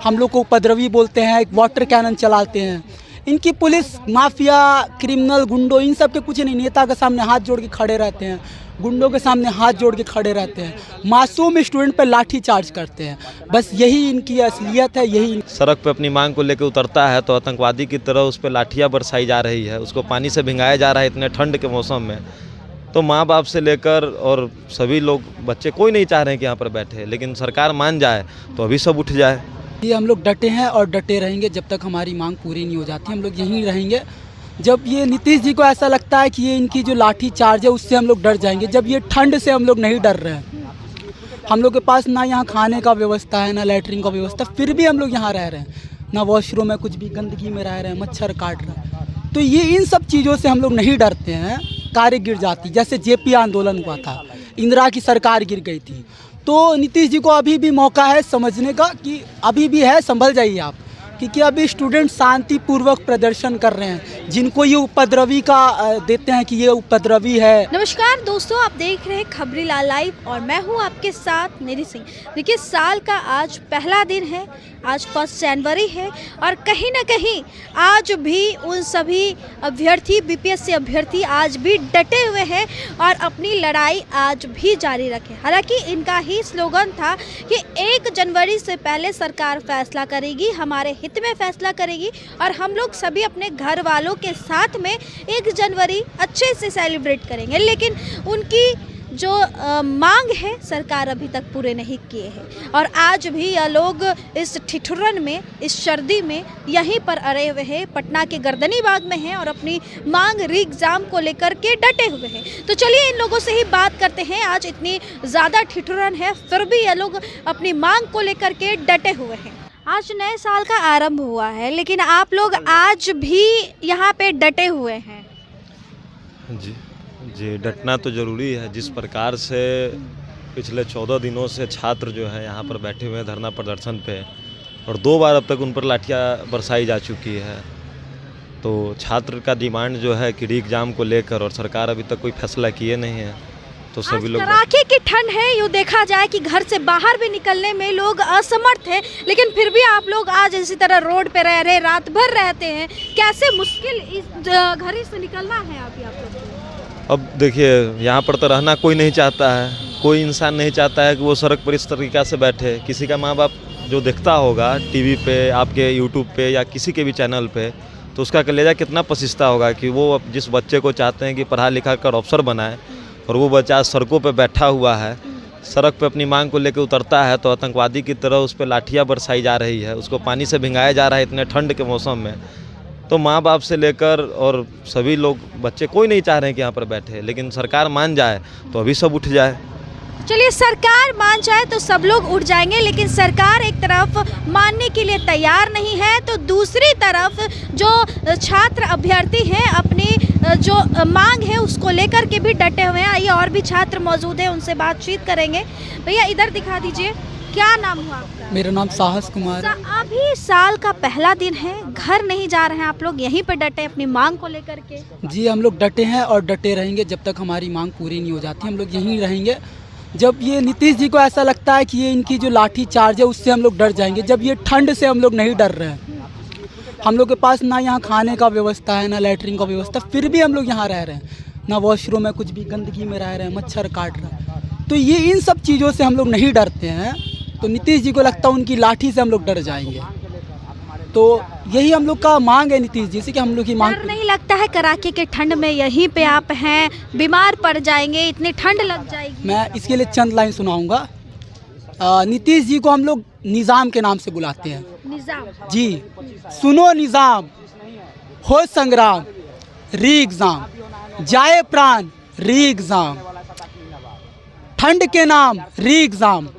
हम लोग को उपद्रवी बोलते हैं, एक वाटर कैनन चलाते हैं। इनकी पुलिस माफिया, क्रिमिनल, गुंडों, इन सब के कुछ नहीं। नेता के सामने हाथ जोड़ के खड़े रहते हैं, गुंडों के सामने हाथ जोड़ के खड़े रहते हैं, मासूम स्टूडेंट पर लाठी चार्ज करते हैं। बस यही इनकी असलियत है। यही सड़क पे अपनी मांग को लेकर उतरता है तो आतंकवादी की तरह उस पर लाठियाँ बरसाई जा रही है, उसको पानी से भिंगाया जा रहा है इतने ठंड के मौसम में। तो माँ बाप से लेकर और सभी लोग, बच्चे, कोई नहीं चाह रहे हैं कि यहाँ पर बैठे, लेकिन सरकार मान जाए तो अभी सब उठ जाए। ये हम लोग डटे हैं और डटे रहेंगे जब तक हमारी मांग पूरी नहीं हो जाती। हम लोग यहीं रहेंगे। जब ये नीतीश जी को ऐसा लगता है कि ये इनकी जो लाठी चार्ज है उससे हम लोग डर जाएंगे, जब ये ठंड से हम लोग नहीं डर रहे हैं। हम लोग के पास ना यहाँ खाने का व्यवस्था है, ना लैट्रिन का व्यवस्था, फिर भी हम लोग यहाँ रह रहे हैं। ना वॉशरूम है, कुछ भी, गंदगी में रह रहे हैं, मच्छर काट रहा है। तो ये इन सब चीज़ों से हम लोग नहीं डरते हैं। कार्य गिर जाती, जैसे जेपी आंदोलन हुआ था, इंदिरा की सरकार गिर गई थी। तो नीतीश जी को अभी भी मौका है समझने का कि अभी भी है, संभल जाइए आप, क्योंकि अभी स्टूडेंट शांतिपूर्वक प्रदर्शन कर रहे हैं। जिनको ये उपद्रवी का देते हैं कि ये उपद्रवी है। नमस्कार दोस्तों, आप देख रहे हैं खबरीलाल लाइव और मैं हूं आपके साथ निधि सिंह। देखिए, साल का आज पहला दिन है, आज 1 जनवरी है और कहीं ना कहीं आज भी उन सभी अभ्यर्थी, बीपीएससी अभ्यर्थी आज भी डटे हुए हैं और अपनी लड़ाई आज भी जारी रखें। हालांकि इनका ही स्लोगन था कि 1 जनवरी से पहले सरकार फैसला करेगी, हमारे हित में फैसला करेगी और हम लोग सभी अपने घर वालों के साथ में 1 जनवरी अच्छे से सेलिब्रेट करेंगे। लेकिन उनकी जो मांग है सरकार अभी तक पूरे नहीं किए हैं और आज भी यह लोग इस ठिठुरन में, इस सर्दी में यहीं पर अड़े हुए हैं, पटना के गर्दनी बाग में हैं और अपनी मांग री एग्ज़ाम को लेकर के डटे हुए हैं। तो चलिए इन लोगों से ही बात करते हैं। आज इतनी ज़्यादा ठिठुरन है फिर भी यह लोग अपनी मांग को लेकर के डटे हुए हैं। आज नए साल का आरंभ हुआ है लेकिन आप लोग आज भी यहाँ पे डटे हुए हैं। जी, डटना तो ज़रूरी है। जिस प्रकार से पिछले 14 दिनों से छात्र जो है यहाँ पर बैठे हुए हैं धरना प्रदर्शन पे और 2 बार अब तक उन पर लाठियाँ बरसाई जा चुकी है, तो छात्र का डिमांड जो है कि री एग्ज़ाम को लेकर, और सरकार अभी तक कोई फैसला किए नहीं है, तो सभी लोग। कड़ाके की ठंड है, यूँ देखा जाए कि घर से बाहर भी निकलने में लोग असमर्थ हैं, लेकिन फिर भी आप लोग आज इसी तरह रोड पे रह रहे, रात भर रहते हैं। कैसे मुश्किल इस घर से निकलना है आप लोग को? अब देखिए, यहाँ पर तो रहना कोई नहीं चाहता है, कोई इंसान नहीं चाहता है कि वो सड़क पर इस तरीक़ा से बैठे। किसी का माँ बाप जो देखता होगा टीवी पे, आपके यूट्यूब पे या किसी के भी चैनल पे, तो उसका कलेजा कितना पसीजता होगा कि वो जिस बच्चे को चाहते हैं कि पढ़ा लिखा कर अफसर बनाए और वो बच्चा सड़कों पे बैठा हुआ है, सड़क पे अपनी मांग को लेकर उतरता है तो आतंकवादी की तरह उस पर लाठियाँ बरसाई जा रही है, उसको पानी से भिंगाया जा रहा है इतने ठंड के मौसम में। तो माँ बाप से लेकर और सभी लोग, बच्चे, कोई नहीं चाह रहे हैं कि यहाँ पर बैठे, लेकिन सरकार मान जाए तो अभी सब उठ जाए। चलिए, सरकार मान जाए तो सब लोग उठ जाएंगे, लेकिन सरकार एक तरफ मानने के लिए तैयार नहीं है तो दूसरी तरफ जो छात्र अभ्यर्थी हैं अपनी जो मांग है उसको लेकर के भी डटे हुए हैं। आइए, और भी छात्र मौजूद हैं, उनसे बातचीत करेंगे। भैया इधर दिखा दीजिए, क्या नाम हुआ आपका? मेरा नाम साहस कुमार। अभी साल का पहला दिन है, घर नहीं जा रहे हैं आप लोग, यहीं पे डटे अपनी मांग को लेकर के? जी, हम लोग डटे हैं और डटे रहेंगे जब तक हमारी मांग पूरी नहीं हो जाती। हम लोग यहीं रहेंगे। जब ये नीतीश जी को ऐसा लगता है कि ये इनकी जो लाठी चार्ज है उससे हम लोग डर जाएंगे, जब ये ठंड से हम लोग नहीं डर रहे हैं। हम लोग के पास ना यहाँ खाने का व्यवस्था है, ना लैट्रिन का व्यवस्था, फिर भी हम लोग यहाँ रह रहे हैं। ना वॉशरूम है, कुछ भी, गंदगी में रह रहे हैं, मच्छर काट रहा है। तो ये इन सब चीज़ों से हम लोग नहीं डरते हैं। तो नीतीश जी को लगता है उनकी लाठी से हम लोग डर जाएंगे। तो यही हम लोग का मांग है नीतीश जी से कि हम लोग की मांग। डर नहीं लगता है कड़ाके के ठंड में यहीं पे आप हैं, बीमार पड़ जाएंगे, इतनी ठंड लग जाएगी? मैं इसके लिए चंद लाइन सुनाऊंगा। नीतीश जी को हम लोग निज़ाम के नाम से बुलाते हैं। निजाम जी, सुनो निज़ाम, हो संग्राम, री एग्ज़ाम, जाए प्राण, री एग्ज़ाम, ठंड के नाम री एग्ज़ाम,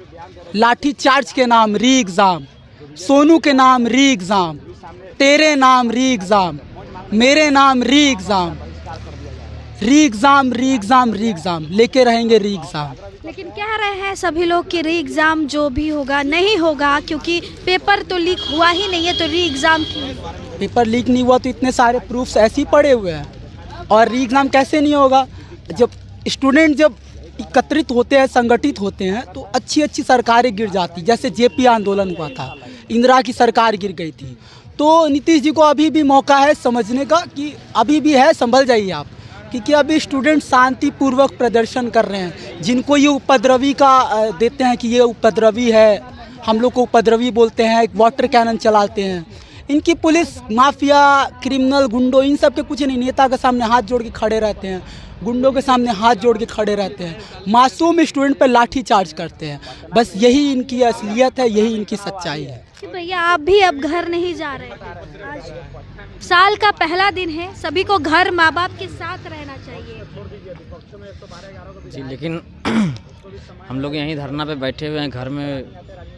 लाठी चार्ज के नाम री एग्ज़ाम, सोनू के नाम री एग्ज़ाम, तेरे नाम री एग्ज़ाम, मेरे नाम री एग्ज़ाम, री एग्ज़ाम, री एग्ज़ाम, री एग्ज़ाम, लेके रहेंगे री एग्ज़ाम। लेकिन कह रहे हैं सभी लोग कि री एग्ज़ाम जो भी होगा नहीं होगा, क्योंकि पेपर तो लीक हुआ ही नहीं है, तो री एग्ज़ाम की पेपर लीक नहीं हुआ तो इतने सारे प्रूफ्स ऐसे ही पड़े हुए हैं और री एग्ज़ाम कैसे नहीं होगा? जब स्टूडेंट जब एकत्रित होते हैं, संगठित होते हैं, तो अच्छी अच्छी सरकारें गिर जाती। जैसे जेपी आंदोलन हुआ था, इंदिरा की सरकार गिर गई थी। तो नीतीश जी को अभी भी मौका है समझने का कि अभी भी है, संभल जाइए आप, क्योंकि अभी स्टूडेंट शांतिपूर्वक प्रदर्शन कर रहे हैं। जिनको ये उपद्रवी का देते हैं कि ये उपद्रवी है, हम लोग को उपद्रवी बोलते हैं, एक वाटर कैनन चलाते हैं, इनकी पुलिस माफिया क्रिमिनल गुंडों इन सब के कुछ नहीं, नेता के सामने हाथ जोड़ के खड़े रहते हैं, गुंडों के सामने हाथ जोड़ के खड़े रहते हैं, मासूम स्टूडेंट पर लाठी चार्ज करते हैं। बस यही इनकी असलियत है, यही इनकी सच्चाई है। कि भैया आप भी अब घर नहीं जा रहे, आज साल का पहला दिन है, सभी को घर माँ बाप के साथ रहना चाहिए जी, लेकिन हम लोग यहीं धरना पे बैठे हुए हैं। घर में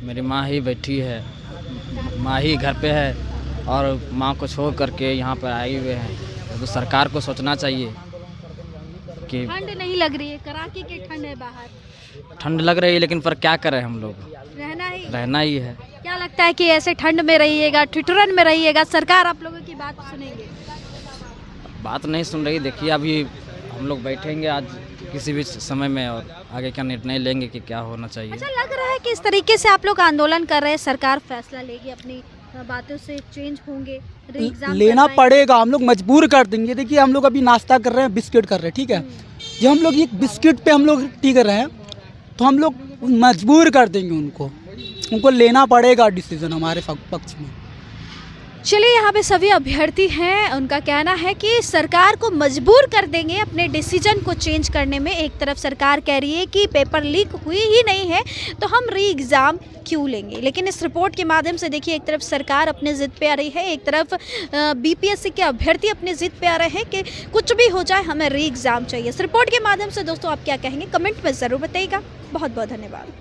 मेरी माँ ही बैठी है, माँ ही घर पे है और माँ को छोड़ करके यहाँ पर आए हुए हैं। तो सरकार को सोचना चाहिए कि ठंड नहीं लग रही है, कड़ाके की ठंड है बाहर, ठंड लग रही है लेकिन पर क्या करें, हम लोग रहना ही है। क्या लगता है कि ऐसे ठंड में रहिएगा, ठिठुरन में रहिएगा, सरकार आप लोगों की बात सुनेगी? बात नहीं सुन रही। देखिए अभी हम लोग बैठेंगे आज किसी भी समय में और आगे का निर्णय लेंगे कि क्या होना चाहिए। अच्छा लग रहा है कि इस तरीके से आप लोग आंदोलन कर रहे हैं, सरकार फैसला लेगी, अपनी बातों से चेंज होंगे, एग्जाम लेना पड़ेगा, हम लोग मजबूर कर देंगे। देखिए हम लोग अभी नाश्ता कर रहे हैं, बिस्किट कर रहे हैं, ठीक है, जब हम लोग ये बिस्किट पे हम लोग टिक रहे हैं तो हम लोग मजबूर कर देंगे उनको लेना पड़ेगा डिसीजन हमारे पक्ष में। चलिए यहाँ पे सभी अभ्यर्थी हैं, उनका कहना है कि सरकार को मजबूर कर देंगे अपने डिसीजन को चेंज करने में। एक तरफ सरकार कह रही है कि पेपर लीक हुई ही नहीं है तो हम री एग्ज़ाम क्यों लेंगे, लेकिन इस रिपोर्ट के माध्यम से देखिए एक तरफ सरकार अपने ज़िद पे आ रही है, एक तरफ बीपीएससी के अभ्यर्थी अपने ज़िद पे आ रहे हैं कि कुछ भी हो जाए हमें री एग्ज़ाम चाहिए। इस रिपोर्ट के माध्यम से दोस्तों आप क्या कहेंगे, कमेंट में ज़रूर बताइएगा। बहुत बहुत धन्यवाद।